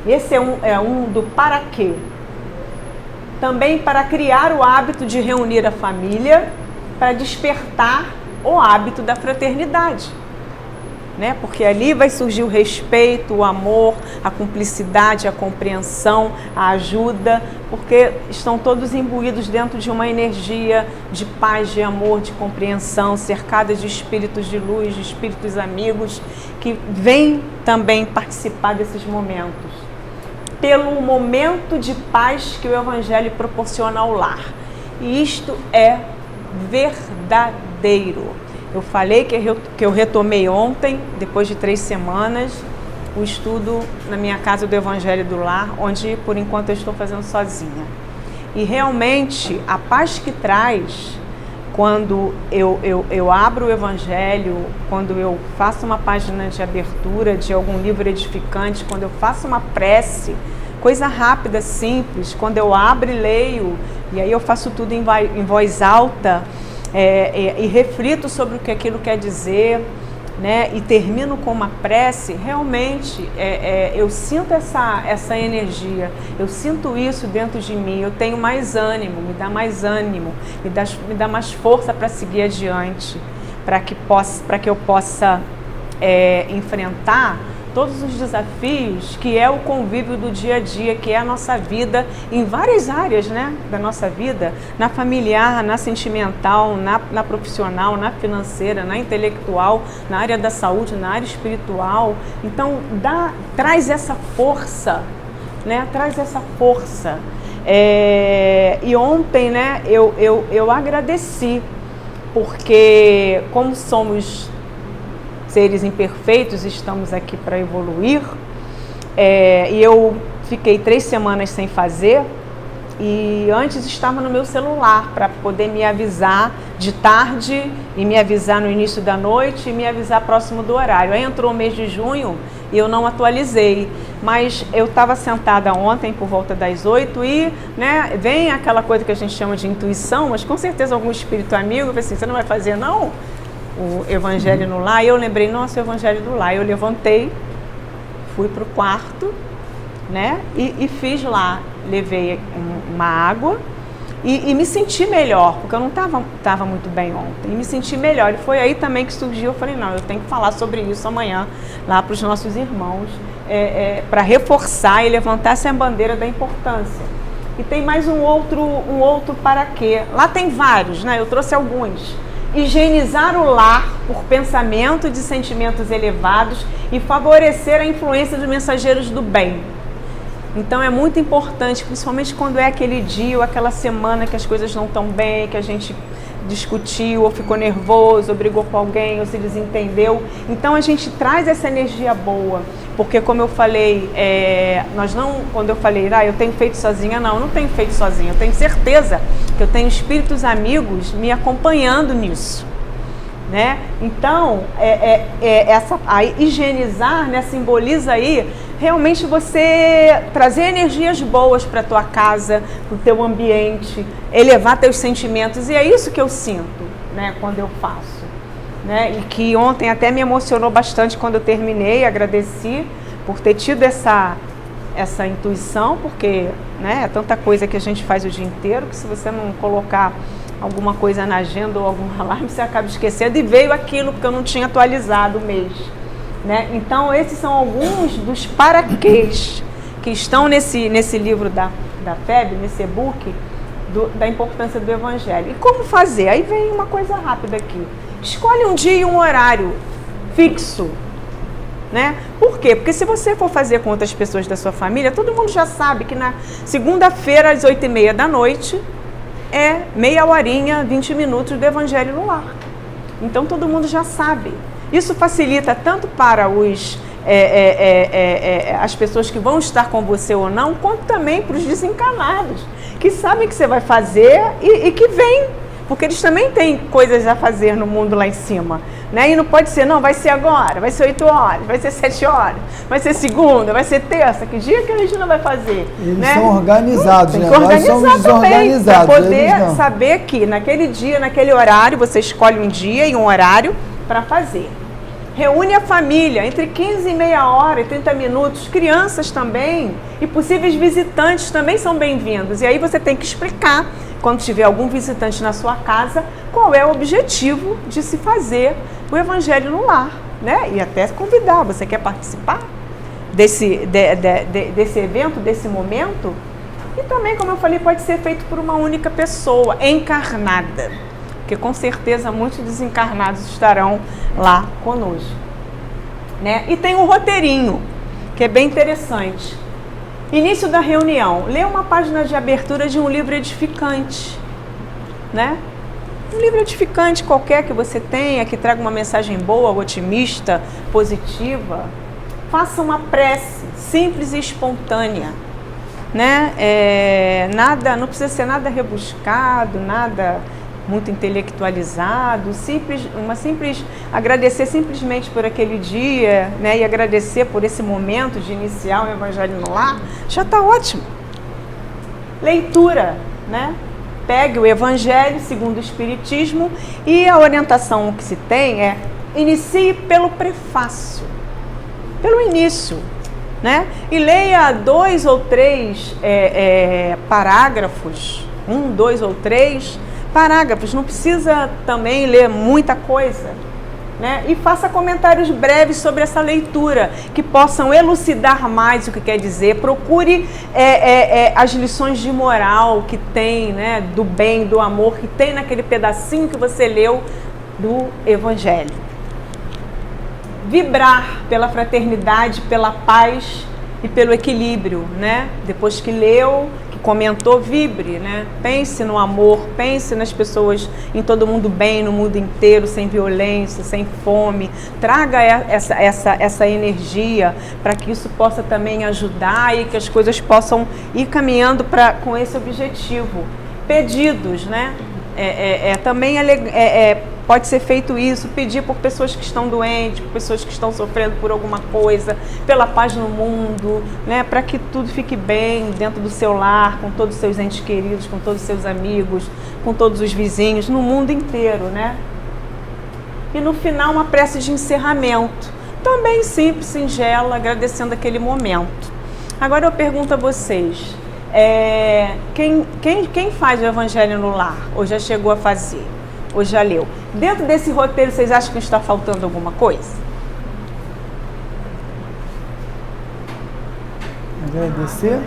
Esse é um do para quê. Também para criar o hábito de reunir a família, para despertar o hábito da fraternidade. Né? Porque ali vai surgir o respeito, o amor, a cumplicidade, a compreensão, a ajuda, porque estão todos imbuídos dentro de uma energia de paz, de amor, de compreensão, cercadas de espíritos de luz, de espíritos amigos, que vêm também participar desses momentos. Pelo momento de paz que o Evangelho proporciona ao lar. E isto é verdadeiro. Eu falei que eu retomei ontem, depois de 3 semanas, o estudo na minha casa do Evangelho do Lar, onde por enquanto eu estou fazendo sozinha. E realmente a paz que traz quando eu abro o Evangelho, quando eu faço uma página de abertura de algum livro edificante, quando eu faço uma prece, coisa rápida, simples, quando eu abro e leio, e aí eu faço tudo em voz alta, e reflito sobre o que aquilo quer dizer, né, e termino com uma prece, realmente eu sinto essa energia, eu sinto isso dentro de mim, eu tenho mais ânimo, me dá mais força para seguir adiante, para que eu possa enfrentar todos os desafios que é o convívio do dia a dia, que é a nossa vida em várias áreas, né, da nossa vida, na familiar, na sentimental, na profissional, na financeira, na intelectual, na área da saúde, na área espiritual. Então, traz essa força, né, traz essa força. E ontem, né, eu agradeci, porque como somos seres imperfeitos, estamos aqui para evoluir, e eu fiquei 3 semanas sem fazer, e antes estava no meu celular para poder me avisar de tarde e me avisar no início da noite e me avisar próximo do horário. Aí entrou o mês de junho e eu não atualizei, mas eu estava sentada ontem por volta das 8 e, né, vem aquela coisa que a gente chama de intuição, mas com certeza algum espírito amigo vai assim, você não vai fazer não? O Evangelho no Lar, e eu lembrei, nossa, o Evangelho do Lar. Eu levantei, fui para o quarto, né, e fiz lá, levei uma água e me senti melhor, porque eu não estava muito bem ontem, e me senti melhor, e foi aí também que surgiu, eu falei, não, eu tenho que falar sobre isso amanhã, lá para os nossos irmãos, para reforçar e levantar essa bandeira da importância. E tem mais um outro para quê, lá tem vários, né, eu trouxe alguns. Higienizar o lar por pensamento de sentimentos elevados e favorecer a influência dos mensageiros do bem. Então é muito importante, principalmente quando é aquele dia ou aquela semana que as coisas não estão bem, que a gente discutiu ou ficou nervoso, ou brigou com alguém ou se desentendeu. Então a gente traz essa energia boa, porque como eu falei, quando eu falei, eu tenho feito sozinha, não tenho feito sozinha, eu tenho certeza que eu tenho espíritos amigos me acompanhando nisso, né? Então, higienizar, né, simboliza aí realmente você trazer energias boas para a tua casa, para o teu ambiente, elevar teus sentimentos, e é isso que eu sinto, né, quando eu faço, né? E que ontem até me emocionou bastante quando eu terminei, agradeci por ter tido essa intuição, porque, né, é tanta coisa que a gente faz o dia inteiro, que se você não colocar alguma coisa na agenda ou algum alarme, você acaba esquecendo, e veio aquilo porque eu não tinha atualizado o mês, né? Então esses são alguns dos paraquês que estão nesse livro da FEB, nesse e-book da importância do Evangelho. E como fazer? Aí vem uma coisa rápida aqui. Escolhe um dia e um horário fixo, né? Por quê? Porque se você for fazer com outras pessoas da sua família, todo mundo já sabe que na segunda-feira às 8h30 da noite é meia horinha, 20 minutos do Evangelho no Lar. Então todo mundo já sabe. Isso facilita tanto para as pessoas que vão estar com você ou não, quanto também para os desencarnados, que sabem que você vai fazer e que vêm porque eles também têm coisas a fazer no mundo lá em cima, né? E não pode ser, não, vai ser agora, vai ser 8 horas, vai ser 7 horas, vai ser segunda, vai ser terça, que dia que a gente não vai fazer? Eles né? são organizados, Tem né? que organizar Nós somos também, para desorganizados. poder saber que naquele dia, naquele horário, você escolhe um dia e um horário para fazer. Reúne a família, entre 15 e meia hora e 30 minutos, crianças também e possíveis visitantes também são bem-vindos. E aí você tem que explicar, quando tiver algum visitante na sua casa, qual é o objetivo de se fazer o Evangelho no Lar, né? E até convidar, você quer participar desse evento, desse momento? E também, como eu falei, pode ser feito por uma única pessoa, encarnada. Porque com certeza muitos desencarnados estarão lá conosco, né? E tem um roteirinho, que é bem interessante. Início da reunião, lê uma página de abertura de um livro edificante, né? Um livro edificante qualquer que você tenha, que traga uma mensagem boa, otimista, positiva. Faça uma prece simples e espontânea, né? Nada, não precisa ser nada rebuscado, nada muito intelectualizado, agradecer simplesmente por aquele dia, né, e agradecer por esse momento de iniciar o Evangelho no Lar, já está ótimo. Leitura, né? Pegue o Evangelho segundo o Espiritismo e a orientação que se tem é inicie pelo prefácio, pelo início, né? E leia 2 ou 3 parágrafos, 1, 2 ou 3 parágrafos, não precisa também ler muita coisa, né? E faça comentários breves sobre essa leitura, que possam elucidar mais o que quer dizer. Procure as lições de moral que tem, né? Do bem, do amor, que tem naquele pedacinho que você leu do Evangelho. Vibrar pela fraternidade, pela paz e pelo equilíbrio, né? Depois que leu, que comentou, vibre, né? Pense no amor, pense nas pessoas, em todo mundo bem, no mundo inteiro, sem violência, sem fome. Traga essa energia para que isso possa também ajudar e que as coisas possam ir caminhando com esse objetivo. Pedidos, né? Também pode ser feito isso, pedir por pessoas que estão doentes, por pessoas que estão sofrendo por alguma coisa, pela paz no mundo, né, para que tudo fique bem dentro do seu lar, com todos os seus entes queridos, com todos os seus amigos, com todos os vizinhos, no mundo inteiro, né? E no final uma prece de encerramento, também simples, singela, agradecendo aquele momento. Agora eu pergunto a vocês, quem faz o Evangelho no Lar? Ou já chegou a fazer? Ou já leu? Dentro desse roteiro, vocês acham que está faltando alguma coisa? Agradecer?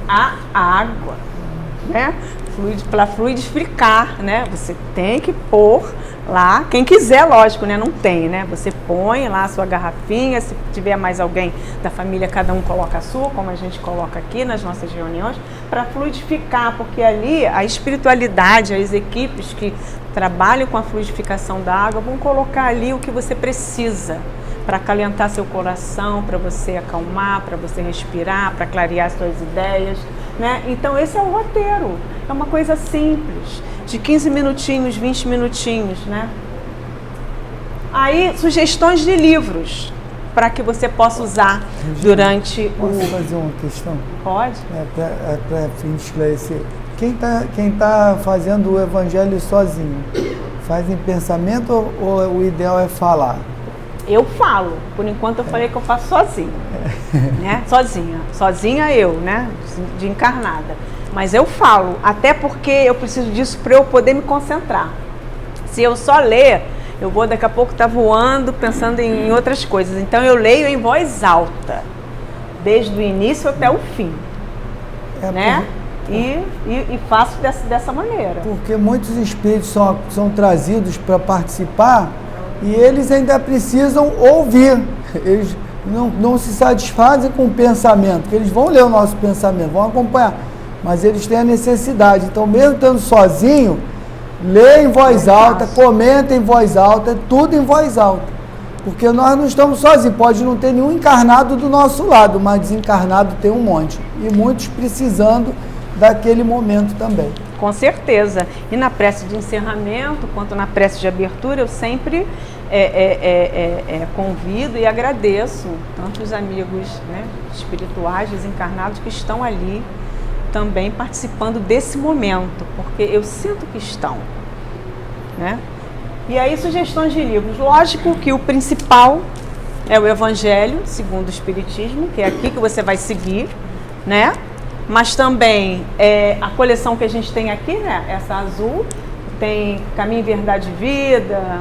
A água, né? Para fluidificar, né? Você tem que pôr lá, quem quiser, lógico, né? Não tem, né? Você põe lá a sua garrafinha, se tiver mais alguém da família, cada um coloca a sua, como a gente coloca aqui nas nossas reuniões, para fluidificar, porque ali a espiritualidade, as equipes que trabalham com a fluidificação da água vão colocar ali o que você precisa para acalentar seu coração, para você acalmar, para você respirar, para clarear suas ideias, né? Então esse é o roteiro, é uma coisa simples, de 15 minutinhos, 20 minutinhos, né? Aí, sugestões de livros para que você possa usar durante Posso fazer uma questão? Pode? Para esclarecer. Quem tá fazendo o Evangelho sozinho, faz em pensamento ou o ideal é falar? Eu falo, por enquanto eu falei que eu faço sozinha, né? Sozinha eu, né? De encarnada. Mas eu falo, até porque eu preciso disso para eu poder me concentrar. Se eu só ler, eu vou daqui a pouco estar voando, pensando em outras coisas. Então eu leio em voz alta, desde o início até o fim, né? E faço dessa maneira. Porque muitos espíritos são trazidos para participar e eles ainda precisam ouvir. Eles não se satisfazem com o pensamento, porque eles vão ler o nosso pensamento, vão acompanhar, mas eles têm a necessidade. Então, mesmo estando sozinho, lê em voz alta, comenta em voz alta, tudo em voz alta. Porque nós não estamos sozinhos, pode não ter nenhum encarnado do nosso lado, mas desencarnado tem um monte. E muitos precisando daquele momento também. Com certeza. E na prece de encerramento, quanto na prece de abertura, eu sempre convido e agradeço tantos amigos, né, espirituais, desencarnados, que estão ali também participando desse momento, porque eu sinto que estão, né? E aí, sugestões de livros. Lógico que o principal é o Evangelho segundo o Espiritismo, que é aqui que você vai seguir, né? Mas também a coleção que a gente tem aqui, né? Essa azul, tem Caminho, Verdade e Vida,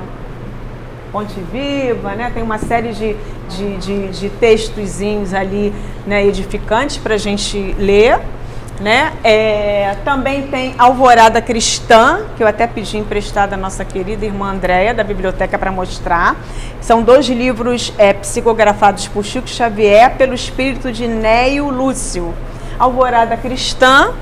Ponte Viva, né? Tem uma série de textozinhos ali, né, edificantes para a gente ler, né? Também tem Alvorada Cristã, que eu até pedi emprestada à nossa querida irmã Andréia, da biblioteca, para mostrar. São 2 livros psicografados por Chico Xavier, pelo espírito de Neio Lúcio. Alvorada Cristã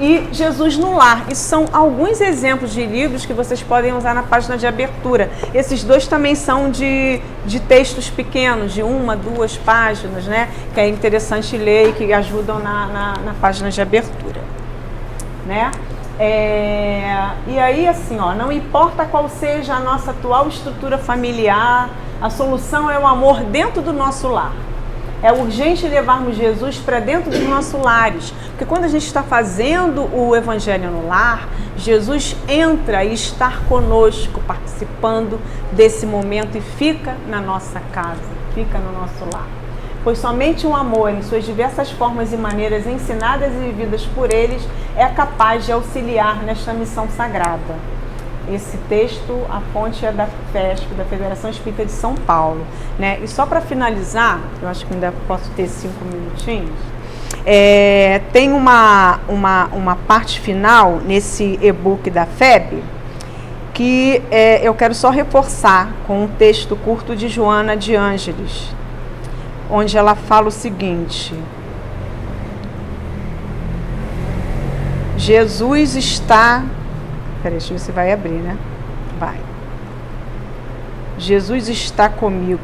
e Jesus no Lar. Isso são alguns exemplos de livros que vocês podem usar na página de abertura. Esses 2 também são de textos pequenos, de 1, 2 páginas, né? Que é interessante ler e que ajudam na página de abertura, né? E aí, assim, ó, não importa qual seja a nossa atual estrutura familiar, a solução é o amor dentro do nosso lar. É urgente levarmos Jesus para dentro dos nossos lares, porque quando a gente está fazendo o Evangelho no lar, Jesus entra e está conosco, participando desse momento e fica na nossa casa, fica no nosso lar. Pois somente o amor, em suas diversas formas e maneiras ensinadas e vividas por eles, é capaz de auxiliar nesta missão sagrada. Esse texto, a fonte é da FESP, da Federação Espírita de São Paulo, né? E só para finalizar, eu acho que ainda posso ter 5 minutinhos, tem uma parte final nesse e-book da FEB que eu quero só reforçar com um texto curto de Joana de Ângeles, onde ela fala o seguinte: Jesus está... Peraí, deixa eu ver se vai abrir, né? Vai. Jesus está comigo.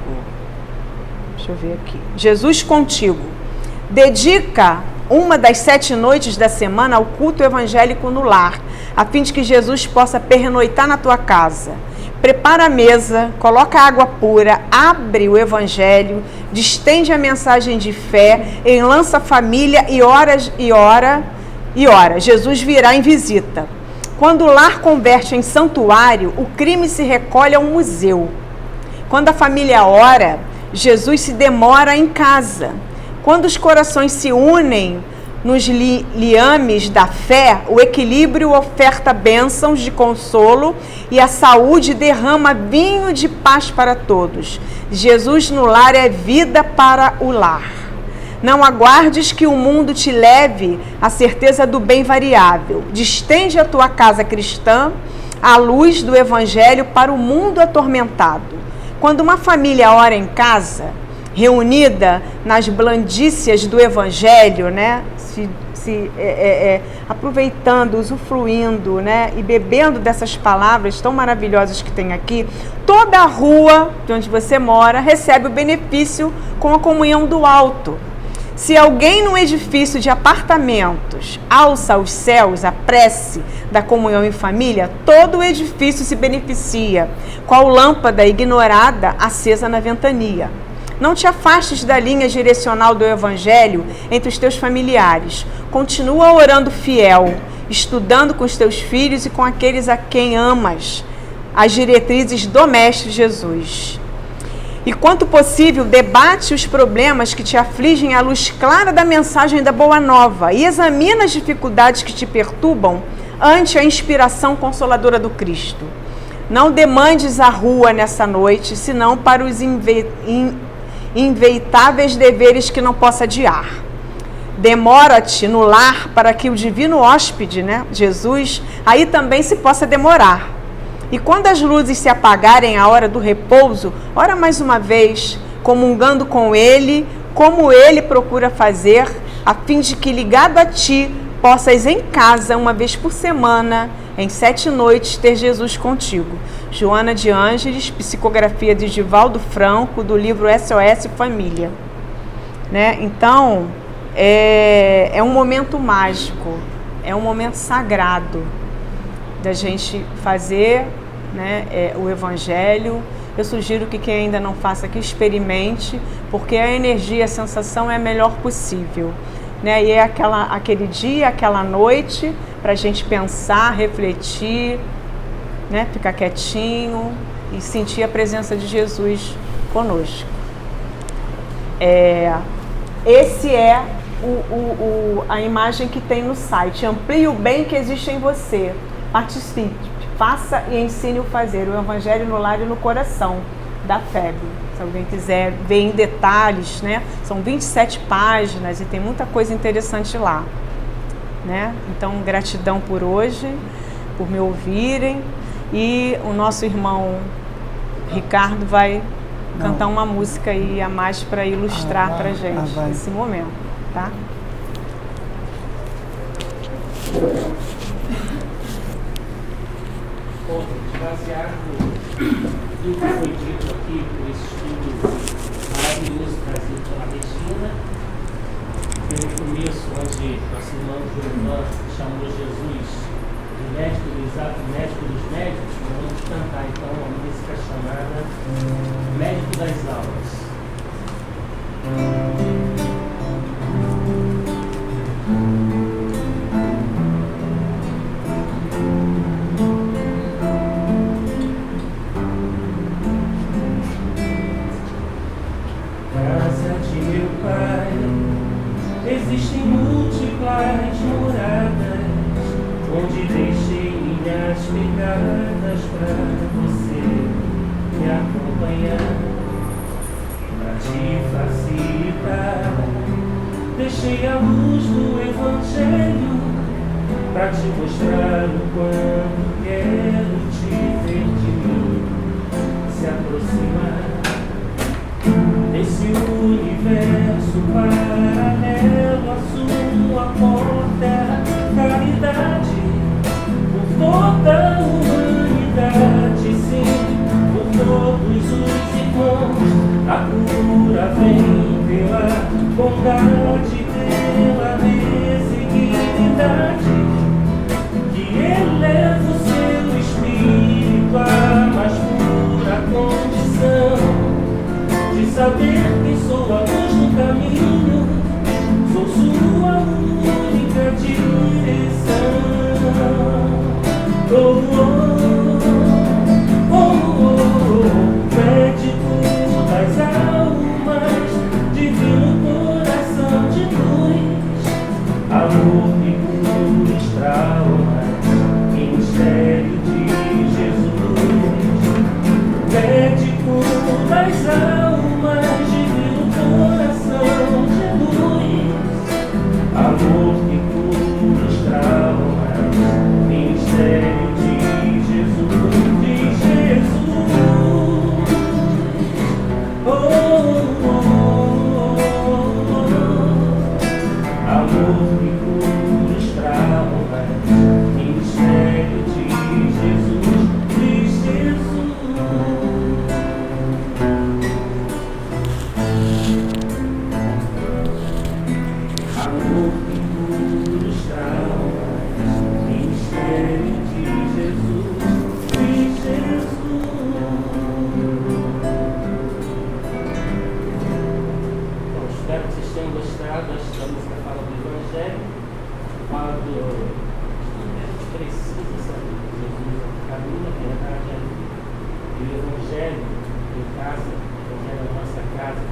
Deixa eu ver aqui. Jesus contigo. Dedica uma das 7 noites da semana ao culto evangélico no lar, a fim de que Jesus possa pernoitar na tua casa. Prepara a mesa, coloca água pura, abre o evangelho, distende a mensagem de fé, enlaça a família e ora. Jesus virá em visita. Quando o lar converte em santuário, o crime se recolhe a um museu. Quando a família ora, Jesus se demora em casa. Quando os corações se unem nos liames da fé, o equilíbrio oferta bênçãos de consolo e a saúde derrama vinho de paz para todos. Jesus no lar é vida para o lar. Não aguardes que o mundo te leve à certeza do bem variável. Distende a tua casa cristã à luz do Evangelho para o mundo atormentado. Quando uma família ora em casa, reunida nas blandícias do Evangelho, né, aproveitando, usufruindo, né, e bebendo dessas palavras tão maravilhosas que tem aqui, toda a rua de onde você mora recebe o benefício com a comunhão do alto. Se alguém num edifício de apartamentos alça aos céus a prece da comunhão em família, todo o edifício se beneficia, qual lâmpada ignorada acesa na ventania. Não te afastes da linha direcional do Evangelho entre os teus familiares. Continua orando fiel, estudando com os teus filhos e com aqueles a quem amas as diretrizes do Mestre Jesus. E, quanto possível, debate os problemas que te afligem à luz clara da mensagem da Boa Nova e examina as dificuldades que te perturbam ante a inspiração consoladora do Cristo. Não demandes a rua nessa noite, senão para os inveitáveis deveres que não possa adiar. Demora-te no lar para que o divino hóspede, né, Jesus, aí também se possa demorar. E quando as luzes se apagarem à hora do repouso, ora mais uma vez, comungando com Ele, como Ele procura fazer, a fim de que, ligado a Ti, possas em casa, uma vez por semana, em 7 noites, ter Jesus contigo. Joana de Ângeles, psicografia de Divaldo Franco, do livro SOS Família. Né? Então, é um momento mágico, é um momento sagrado da gente fazer, né, o Evangelho. Eu sugiro que quem ainda não faça, que experimente, porque a energia, a sensação é a melhor possível, né? E é aquele dia, aquela noite, para a gente pensar, refletir, né? Ficar quietinho e sentir a presença de Jesus conosco. Esse é a imagem que tem no site. Amplie o bem que existe em você. Participe, faça e ensine o fazer. O Evangelho no lar e no coração, da FEB. Se alguém quiser ver em detalhes, né? São 27 páginas e tem muita coisa interessante lá, né? Então, gratidão por hoje, por me ouvirem. E o nosso irmão Ricardo vai cantar uma música aí a mais para ilustrar para a gente esse momento, tá? Bom, baseado no que foi dito aqui por esse estudo maravilhoso trazido pela Regina, pelo começo, onde nosso irmão João chamou Jesus de médico do exato médico dos médicos, nós vamos cantar então uma música chamada Médico das Almas. Casa de meu Pai, existem múltiplas moradas, onde deixei minhas pegadas pra você me acompanhar, pra te facilitar. Deixei a luz do Evangelho pra te mostrar o quanto quero te ver de mim, se aproximar desse universo paralelo. A sua porta, caridade por toda a humanidade, sim, por todos os irmãos. A cura vem pela bondade, pela designidade, que eleva o seu espírito à mais pura condição de saber que sou a luz do caminho, sou sua única direção. Oh, oh, oh, oh, médico das almas, divino coração de luz, amor que cura os traumas, mistério de Jesus. Médico das almas, divino coração de luz, amor que cura os traumas, mistério de Jesus, de Jesus. Oh, oh, oh, oh, oh. Amor que cura os traumas, mistério de Jesus, de Jesus. Amor que cura os traumas, mistério de Jesus, de Jesus. Bom, espero que vocês tenham gostado. Acho que a música fala do Evangelho, fala do que a gente precisa saber de Jesus, o caminho, a verdade, a vida. E o Evangelho em casa, o Evangelho na nossa casa,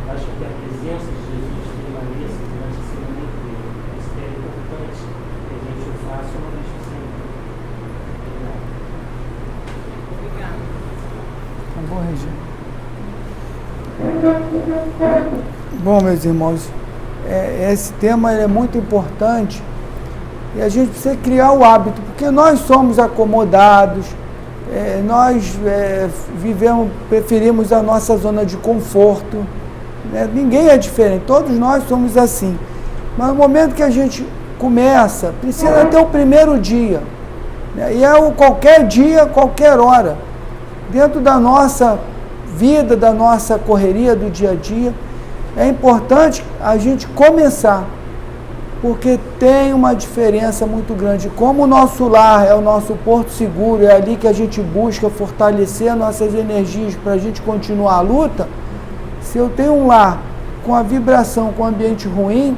faz com que a presença de Jesus permaneça durante esse momento dele. Isso é importante que a gente o faça uma vez por semana. Obrigado. Tá bom, Regina. Bom, meus irmãos, esse tema é muito importante e a gente precisa criar o hábito, porque nós somos acomodados, nós preferimos a nossa zona de conforto, né? Ninguém é diferente, todos nós somos assim. Mas no momento que a gente começa, precisa ter o primeiro dia, né? E é qualquer dia, qualquer hora, dentro da nossa vida, da nossa correria do dia a dia. é importante a gente começar, porque tem uma diferença muito grande. Como o nosso lar é o nosso porto seguro, é ali que a gente busca fortalecer nossas energias para a gente continuar a luta, se eu tenho um lar com a vibração, com o ambiente ruim,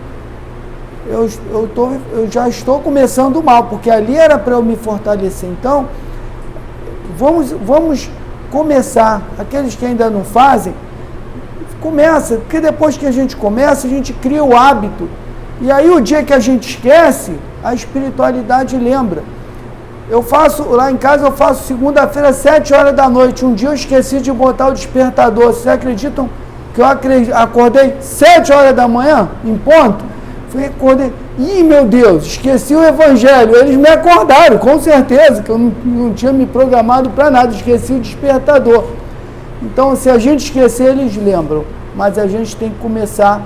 eu já estou começando mal, porque ali era para eu me fortalecer. Então, vamos começar. Aqueles que ainda não fazem, começa, porque depois que a gente começa, a gente cria o hábito. E aí o dia que a gente esquece, a espiritualidade lembra. Eu faço, lá em casa eu faço segunda-feira, 7 horas da noite. Um dia eu esqueci de botar o despertador. Vocês acreditam que eu acordei 7 horas da manhã, em ponto? Acordei. Ih, meu Deus, esqueci o evangelho. Eles me acordaram, com certeza, que eu não tinha me programado para nada, esqueci o despertador. Então, se a gente esquecer, eles lembram. Mas a gente tem que começar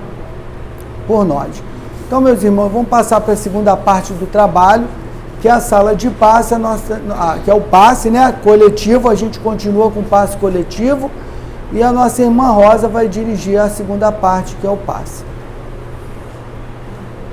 por nós. Então, meus irmãos, vamos passar para a segunda parte do trabalho, que é a sala de passe, que é o passe, né, coletivo. A gente continua com o passe coletivo. E a nossa irmã Rosa vai dirigir a segunda parte, que é o passe.